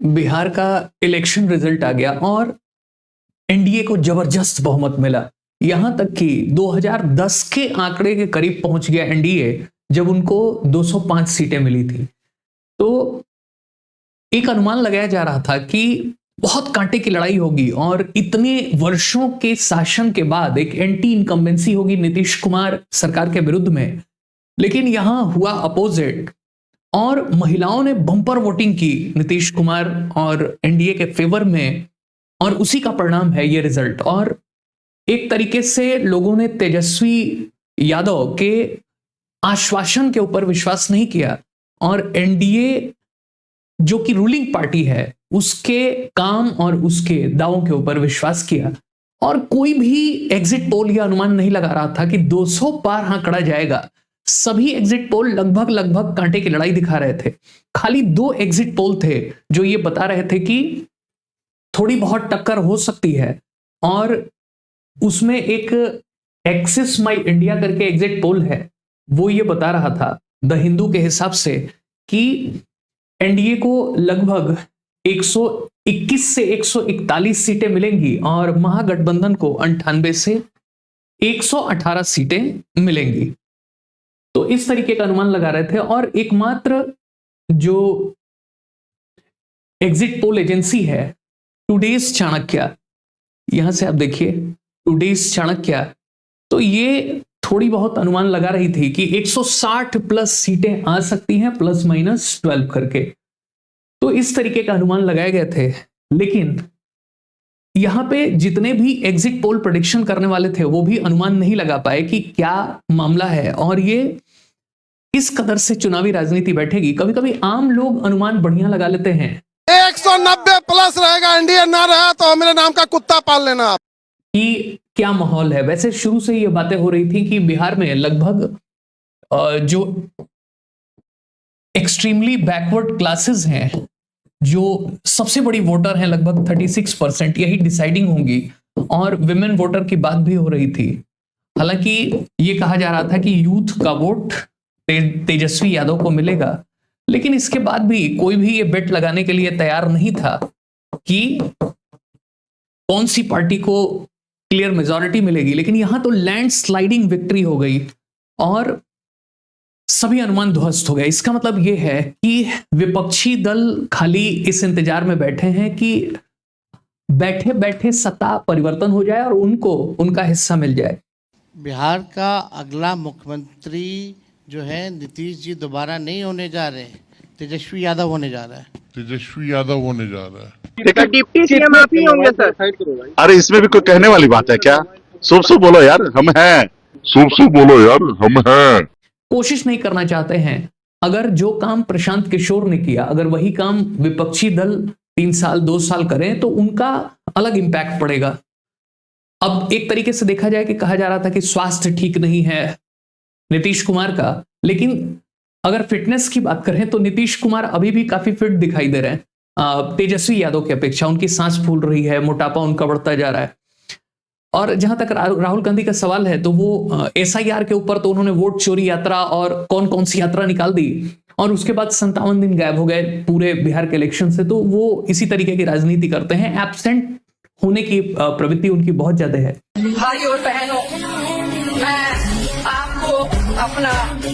बिहार का election result आ गया और एनडीए को जबरदस्त बहुमत मिला। यहां तक कि 2010 के आंकड़े के करीब पहुंच गया एनडीए जब उनको 205 सीटें मिली थी। तो एक अनुमान लगाया जा रहा था कि बहुत कांटे की लड़ाई होगी और इतने वर्षों के शासन के बाद एक एंटी इनकम्बेंसी होगी नीतीश कुमार सरकार के विरुद्ध में। लेकिन यहां हुआ अपोजिट और महिलाओं ने बम्पर वोटिंग की नीतीश कुमार और एनडीए के फेवर में, और उसी का परिणाम है ये रिजल्ट। और एक तरीके से लोगों ने तेजस्वी यादव के आश्वासन के ऊपर विश्वास नहीं किया और एनडीए जो कि रूलिंग पार्टी है उसके काम और उसके दावों के ऊपर विश्वास किया। और कोई भी एग्जिट पोल यह अनुमान नहीं लगा रहा था कि 200 पार आंकड़ा जाएगा। सभी एग्जिट पोल लगभग कांटे की लड़ाई दिखा रहे थे। खाली 2 एग्जिट पोल थे जो ये बता रहे थे कि थोड़ी बहुत टक्कर हो सकती है, और उसमें एक एक्सिस माई इंडिया करके एग्जिट पोल है, वो ये बता रहा था द हिंदू के हिसाब से कि एनडीए को लगभग 121 से 141 सीटें मिलेंगी और महागठबंधन को 98 से 118 सीटें मिलेंगी। तो इस तरीके का अनुमान लगा रहे थे। और एकमात्र जो एग्जिट पोल एजेंसी है टुडेज चाणक्य, यहां से आप देखिए टुडेज चाणक्य, तो ये थोड़ी बहुत अनुमान लगा रही थी कि 160 प्लस सीटें आ सकती हैं ±12 करके। तो इस तरीके का अनुमान लगाए गए थे। लेकिन यहां पे जितने भी एग्जिट पोल प्रेडिक्शन करने वाले थे वो भी अनुमान नहीं लगा पाए कि क्या मामला है और ये इस कदर से चुनावी राजनीति बैठेगी। कभी कभी आम लोग अनुमान बढ़िया लगा लेते हैं। 190 प्लस रहेगा, एनडीए ना रहा तो मेरे नाम का कुत्ता पाल लेना आप। कि क्या माहौल है। वैसे शुरू से ये बातें हो रही थी कि बिहार में लगभग जो एक्सट्रीमली बैकवर्ड क्लासेस हैं, जो सबसे बड़ी वोटर हैं लगभग 36%, यही डिसाइडिंग होंगी। और विमेन वोटर की बात भी हो रही थी। हालांकि ये कहा जा रहा था कि यूथ का वोट तेजस्वी यादव को मिलेगा, लेकिन इसके बाद भी कोई भी ये बेट लगाने के लिए तैयार नहीं था कि कौन सी पार्टी को क्लियर मेजॉरिटी मिलेगी। लेकिन यहां तो लैंडस्लाइडिंग विक्ट्री हो गई और सभी अनुमान ध्वस्त हो गए। इसका मतलब यह है कि विपक्षी दल खाली इस इंतजार में बैठे हैं कि बैठे बैठे सत्ता परिवर्तन हो जाए और उनको उनका हिस्सा मिल जाए। बिहार का अगला मुख्यमंत्री जो है नीतीश जी दोबारा नहीं होने जा रहे, तेजस्वी यादव होने जा रहा है। तेजस्वी यादव होने जा रहा है। सर डिप्टी सीएम आप ही होंगे सर? अरे इसमें भी कोई कहने वाली बात है क्या? शुभ बोलो यार, हम हैं। शुभ बोलो यार, हम हैं। कोशिश नहीं करना चाहते हैं। अगर जो काम प्रशांत किशोर ने किया, अगर वही काम विपक्षी दल 3 साल 2 साल करें तो उनका अलग इंपैक्ट पड़ेगा। अब एक तरीके से देखा जाए कि कहा जा रहा था कि स्वास्थ्य ठीक नहीं है नीतीश कुमार का, लेकिन अगर फिटनेस की बात करें तो नीतीश कुमार अभी भी काफी फिट दिखाई दे रहे हैं तेजस्वी यादव की अपेक्षा। उनकी सांस फूल रही है, मोटापा उनका बढ़ता जा रहा है। और जहां तक राहुल गांधी का सवाल है तो वो एसआईआर के ऊपर तो उन्होंने वोट चोरी यात्रा और कौन कौन सी यात्रा निकाल दी और उसके बाद 57 दिन गायब हो गए पूरे बिहार के इलेक्शन से। तो वो इसी तरीके की राजनीति करते हैं। एब्सेंट होने की प्रवृत्ति उनकी बहुत ज्यादा है। भाई और बहनों, मैं आपको अपना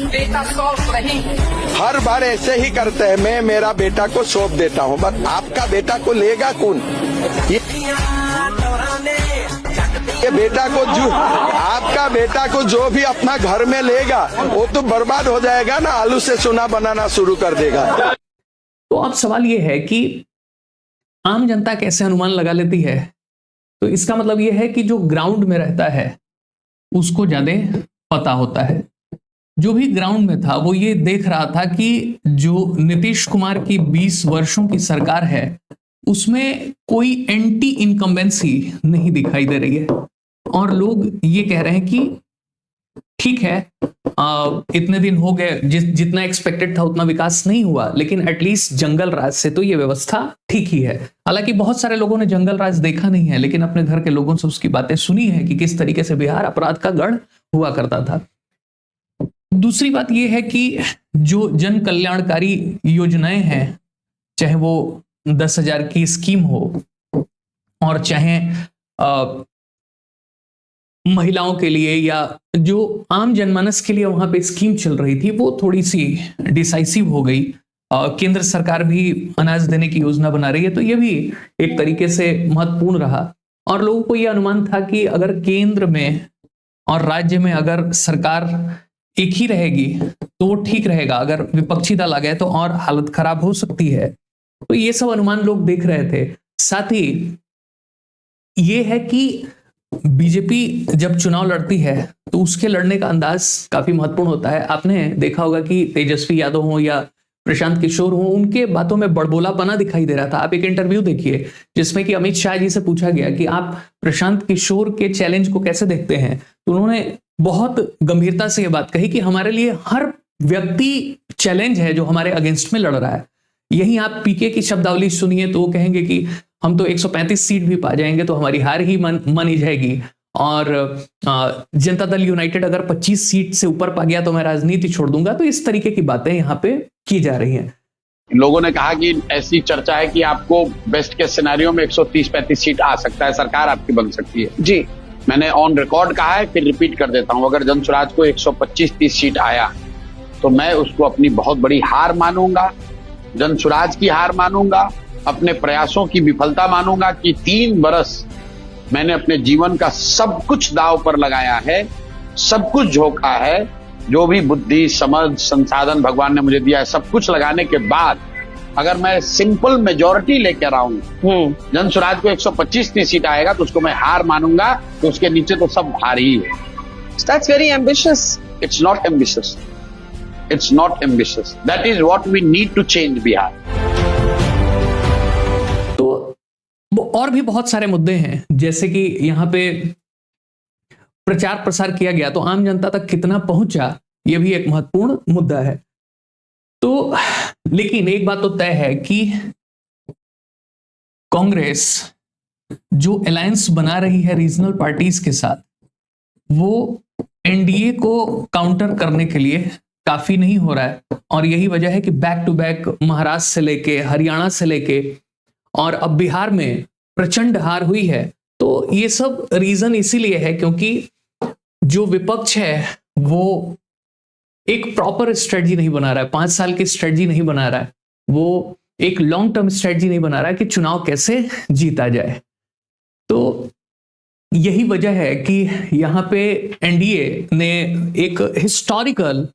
बेटा सौंप रही हूँ। हर बार ऐसे ही करते हैं, मैं मेरा बेटा को सौंप देता हूँ, बस आपका बेटा को लेगा कौन? ये बेटा को जो आपका बेटा को जो भी अपना घर में लेगा वो तो बर्बाद हो जाएगा ना, आलू से सोना बनाना शुरू कर देगा। तो अब सवाल ये है कि आम जनता कैसे अनुमान लगा लेती है। तो इसका मतलब यह है कि जो ग्राउंड में रहता है उसको ज्यादा पता होता है। जो भी ग्राउंड में था वो ये देख रहा था कि जो नीतीश कुमार की 20 वर्षों की सरकार है उसमें कोई एंटी इनकम्बेंसी नहीं दिखाई दे रही है। और लोग ये कह रहे हैं कि ठीक है, इतने दिन हो गए, जितना एक्सपेक्टेड था उतना विकास नहीं हुआ, लेकिन एटलीस्ट जंगल राज से तो ये व्यवस्था ठीक ही है। हालांकि बहुत सारे लोगों ने जंगल राज देखा नहीं है, लेकिन अपने घर के लोगों से उसकी बातें सुनी है कि किस तरीके से बिहार अपराध का गढ़ हुआ करता था। दूसरी बात यह है कि जो जन कल्याणकारी योजनाएं हैं, चाहे वो 10,000 की स्कीम हो, और चाहे महिलाओं के लिए या जो आम जनमानस के लिए वहां पे स्कीम चल रही थी, वो थोड़ी सी डिसाइसिव हो गई। केंद्र सरकार भी अनाज देने की योजना बना रही है, तो ये भी एक तरीके से महत्वपूर्ण रहा। और लोगों को यह अनुमान था कि अगर केंद्र में और राज्य में अगर सरकार एक ही रहेगी तो वो ठीक रहेगा, अगर विपक्षी दल आ गए तो और हालत खराब हो सकती है। तो ये सब अनुमान लोग देख रहे थे। साथ ही ये है कि बीजेपी जब चुनाव लड़ती है तो उसके लड़ने का अंदाज काफी महत्वपूर्ण होता है। आपने देखा होगा कि तेजस्वी यादव हो या प्रशांत किशोर हो, उनके बातों में बड़बोलापना दिखाई दे रहा था। आप एक इंटरव्यू देखिए जिसमें कि अमित शाह जी से पूछा गया कि आप प्रशांत किशोर के चैलेंज को कैसे देखते हैं, तो उन्होंने बहुत गंभीरता से यह बात कही कि हमारे लिए हर व्यक्ति चैलेंज है जो हमारे अगेंस्ट में लड़ रहा है। यही आप पीके की शब्दावली सुनिए तो वो कहेंगे कि हम तो 135 सीट भी पा जाएंगे तो हमारी हार ही मानी जाएगी, और जनता दल यूनाइटेड अगर 25 सीट से ऊपर पा गया तो मैं राजनीति छोड़ दूंगा। तो इस तरीके की बातें यहाँ पे की जा रही हैं। लोगों ने कहा कि ऐसी चर्चा है कि आपको बेस्ट के सिनेरियो में 130-35 सीट आ सकता है, सरकार आपकी बन सकती है। जी, मैंने ऑन रिकॉर्ड कहा है, फिर रिपीट कर देता हूं, अगर जनसुराज को 125-30 सीट आया तो मैं उसको अपनी बहुत बड़ी हार मानूंगा, जनसुराज की हार मानूंगा, अपने प्रयासों की विफलता मानूंगा कि 3 बरस मैंने अपने जीवन का सब कुछ दांव पर लगाया है, सब कुछ झोंका है, जो भी बुद्धि, समझ, संसाधन भगवान ने मुझे दिया है, सब कुछ लगाने के बाद अगर मैं सिंपल मेजॉरिटी लेकर आऊं, जनसुराज को 125 सीट आएगा तो उसको मैं हार मानूंगा, तो उसके नीचे तो सब हार ही है। that's very ambitious. It's not ambitious. It's not ambitious. That is what we need to change Bihar. तो और भी बहुत सारे मुद्दे हैं, जैसे कि यहाँ पे प्रचार प्रसार किया गया तो आम जनता तक कितना पहुंचा, यह भी एक महत्वपूर्ण मुद्दा है। तो लेकिन एक बात तो तय है कि कांग्रेस जो अलायंस बना रही है रीजनल पार्टीज के साथ, वो एनडीए को काउंटर करने के लिए काफी नहीं हो रहा है। और यही वजह है कि बैक टू बैक महाराष्ट्र से लेके हरियाणा से लेके और अब बिहार में प्रचंड हार हुई है। तो ये सब रीजन इसीलिए है क्योंकि जो विपक्ष है वो एक प्रॉपर स्ट्रेटजी नहीं बना रहा है, 5 साल की स्ट्रेटजी नहीं बना रहा है, वो एक लॉन्ग टर्म स्ट्रेटजी नहीं बना रहा है कि चुनाव कैसे जीता जाए। तो यही वजह है कि यहाँ पे एनडीए ने एक हिस्टोरिकल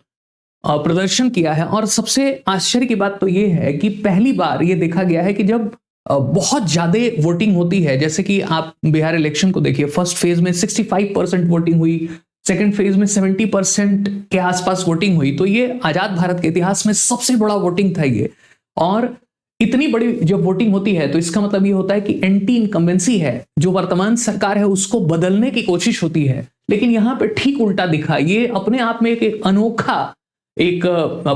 प्रदर्शन किया है। और सबसे आश्चर्य की बात तो ये है कि पहली बार ये देखा गया है कि जब बहुत ज्यादा वोटिंग होती है, जैसे कि आप बिहार इलेक्शन को देखिए, फर्स्ट फेज में 65% वोटिंग हुई, सेकंड फेज में 70% के आसपास वोटिंग हुई, तो ये आजाद भारत के इतिहास में सबसे बड़ा वोटिंग था ये। और इतनी बड़ी जब वोटिंग होती है तो इसका मतलब ये होता है कि एंटी इनकम्बेंसी है, जो वर्तमान सरकार है उसको बदलने की कोशिश होती है। लेकिन यहाँ पे ठीक उल्टा दिखा। ये अपने आप में एक अनोखा एक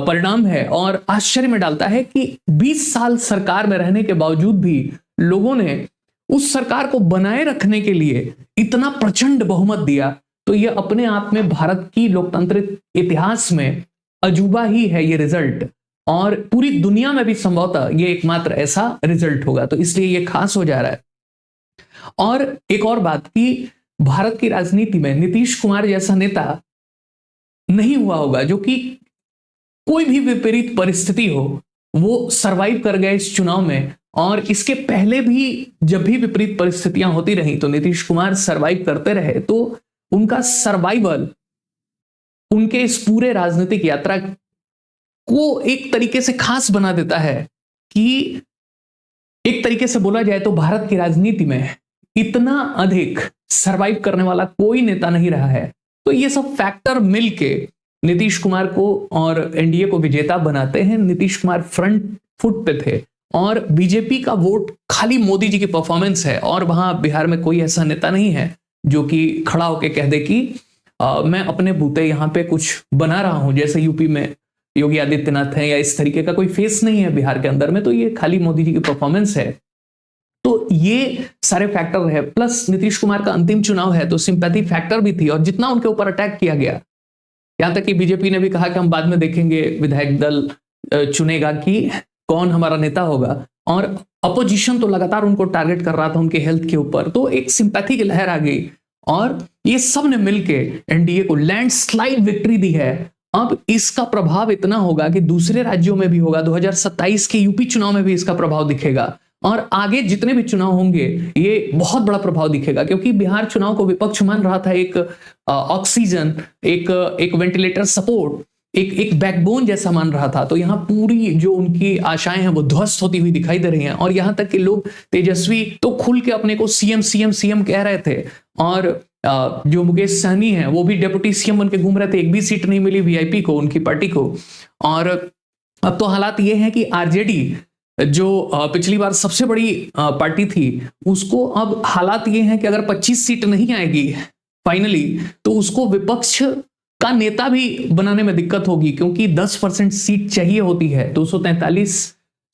परिणाम है और आश्चर्य में डालता है कि 20 साल सरकार में रहने के बावजूद भी लोगों ने उस सरकार को बनाए रखने के लिए इतना प्रचंड बहुमत दिया। तो यह अपने आप में भारत की लोकतांत्रिक इतिहास में अजूबा ही है ये रिजल्ट, और पूरी दुनिया में भी संभवतः ये एकमात्र ऐसा रिजल्ट होगा। तो इसलिए ये खास हो जा रहा है। और एक और बात कि भारत की राजनीति में नीतीश कुमार जैसा नेता नहीं हुआ होगा जो कि कोई भी विपरीत परिस्थिति हो वो सरवाइव कर गए इस चुनाव में। और इसके पहले भी जब भी विपरीत परिस्थितियां होती रही तो नीतीश कुमार सरवाइव करते रहे। तो उनका सर्वाइवल उनके इस पूरे राजनीतिक यात्रा को एक तरीके से खास बना देता है कि एक तरीके से बोला जाए तो भारत की राजनीति में इतना अधिक सरवाइव करने वाला कोई नेता नहीं रहा है। तो ये सब फैक्टर मिलके नीतीश कुमार को और एनडीए को विजेता बनाते हैं। नीतीश कुमार फ्रंट फुट पे थे और बीजेपी का वोट खाली मोदी जी की परफॉर्मेंस है, और वहां बिहार में कोई ऐसा नेता नहीं है जो कि खड़ा होकर कह दे कि मैं अपने बूते यहाँ पे कुछ बना रहा हूं, जैसे यूपी में योगी आदित्यनाथ है, या इस तरीके का कोई फेस नहीं है बिहार के अंदर में। तो ये खाली मोदी जी की परफॉर्मेंस है। तो ये सारे फैक्टर है, प्लस नीतीश कुमार का अंतिम चुनाव है तो सिंपैथी फैक्टर भी थी। और जितना उनके ऊपर अटैक किया गया, यहां तक कि बीजेपी ने भी कहा कि हम बाद में देखेंगे, विधायक दल चुनेगा कि कौन हमारा नेता होगा, और अपोजिशन तो लगातार उनको टारगेट कर रहा था उनके हेल्थ के ऊपर, तो एक सिंपैथी की लहर आ गई और ये सब ने मिलके एनडीए को लैंडस्लाइड विक्ट्री दी है। अब इसका प्रभाव इतना होगा कि दूसरे राज्यों में भी होगा, 2027 के यूपी चुनाव में भी इसका प्रभाव दिखेगा और आगे जितने भी चुनाव होंगे ये बहुत बड़ा प्रभाव दिखेगा, क्योंकि बिहार चुनाव को विपक्ष मान रहा था एक ऑक्सीजन, एक वेंटिलेटर सपोर्ट, एक बैकबोन जैसा मान रहा था। तो यहाँ पूरी जो उनकी आशाएं हैं वो ध्वस्त होती हुई दिखाई दे रही हैं और यहाँ तक कि लोग तेजस्वी तो खुल के अपने को सीएम कह रहे थे और जो मुकेश सहनी है वो भी डिप्टी सीएम बन के घूम रहे थे। एक भी सीट नहीं मिली वीआईपी को, उनकी पार्टी को। और अब तो हालात ये है कि आरजेडी जो पिछली बार सबसे बड़ी पार्टी थी, उसको अब हालात ये हैं कि अगर 25 सीट नहीं आएगी फाइनली तो उसको विपक्ष का नेता भी बनाने में दिक्कत होगी, क्योंकि 10% सीट चाहिए होती है। 243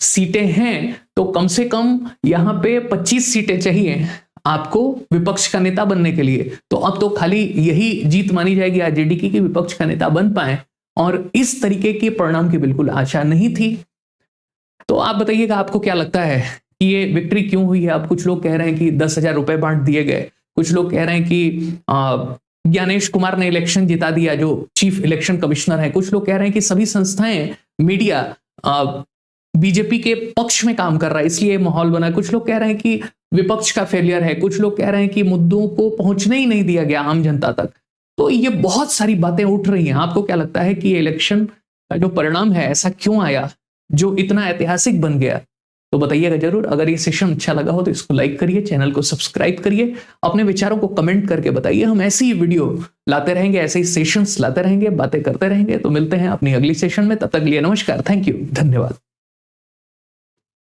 सीटें हैं तो कम से कम यहाँ पे 25 सीटें चाहिए आपको विपक्ष का नेता बनने के लिए। तो अब तो खाली यही जीत मानी जाएगी आरजेडी की कि विपक्ष का नेता बन पाए, और इस तरीके के परिणाम की बिल्कुल आशा नहीं थी। तो आप बताइएगा आपको क्या लगता है कि ये विक्ट्री क्यों हुई है? अब कुछ लोग कह रहे हैं कि 10,000 रुपए बांट दिए गए, कुछ लोग कह रहे हैं कि ज्ञानेश कुमार ने इलेक्शन जिता दिया जो चीफ इलेक्शन कमिश्नर है, कुछ लोग कह रहे हैं कि सभी संस्थाएं, मीडिया बीजेपी के पक्ष में काम कर रहा है इसलिए माहौल बना, कुछ लोग कह रहे हैं कि विपक्ष का फेलियर है, कुछ लोग कह रहे हैं कि मुद्दों को पहुंचने ही नहीं दिया गया आम जनता तक। तो ये बहुत सारी बातें उठ रही हैं। आपको क्या लगता है कि ये इलेक्शन का जो परिणाम है ऐसा क्यों आया जो इतना ऐतिहासिक बन गया? तो बताइएगा जरूर। अगर ये सेशन अच्छा लगा हो तो इसको लाइक करिए, चैनल को सब्सक्राइब करिए, अपने विचारों को कमेंट करके बताइए। हम ऐसी ही वीडियो लाते रहेंगे, ऐसे ही सेशंस लाते रहेंगे, बातें करते रहेंगे। तो मिलते हैं अपनी अगली सेशन में, तब तक के लिए नमस्कार, थैंक यू, धन्यवाद।